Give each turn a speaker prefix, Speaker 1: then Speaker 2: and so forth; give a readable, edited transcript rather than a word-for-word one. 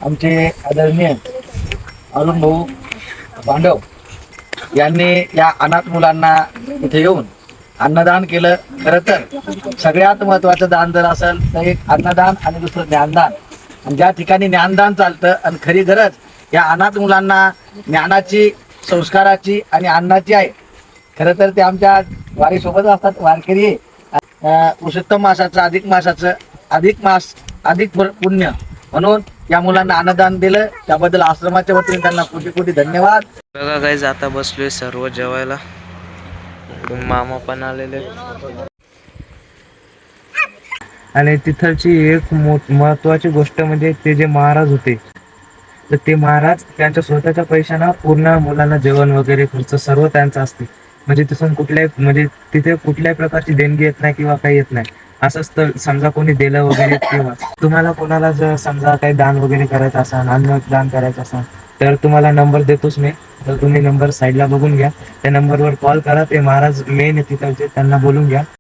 Speaker 1: आमचे आदरणीय अरुण भाऊ पांडव यांनी या अनाथ मुलांना इथे येऊन अन्नदान केलं. खरं तर सगळ्यात महत्वाचं दान जर असेल तर एक अन्नदान आणि दुसरं ज्ञानदान. आणि ज्या ठिकाणी ज्ञानदान चालतं आणि खरी गरज या अनाथ मुलांना ज्ञानाची, संस्काराची आणि अन्नाची आहे. खरं तर ते आमच्या वारीसोबत असतात. वारकरी पुरुषोत्तम मासाचं अधिक मास अधिक पुण्य म्हणून या मुलांना अन्नदान दिलं. त्याबद्दल आश्रमाच्या वतीने त्यांना कोटी कोटी धन्यवाद.
Speaker 2: बघा गाईज, आता बसलोय सर्व जेवायला. मामा पण आलेले. आणि तिथलची एक महत्वाची गोष्ट म्हणजे ते जे महाराज होते, तर ते महाराज त्यांच्या स्वतःच्या पैशानं पूर्ण मुलांना जेवण वगैरे खर्च सर्व त्यांचा असते. म्हणजे तिथे कुठल्याही प्रकारची देणगी येत नाही किंवा काही येत नाही. असंच तर समजा कोणी दिलं वगैरे किंवा तुम्हाला कोणाला जर समजा काही दान वगैरे करायचं असेल, अन्न दान करायचं असेल, तर तुम्हाला नंबर देतोच मी. तर तुम्ही नंबर साईडला बघून घ्या. त्या नंबरवर कॉल करा. ते महाराज मेन तिथलचे, त्यांना बोलून घ्या.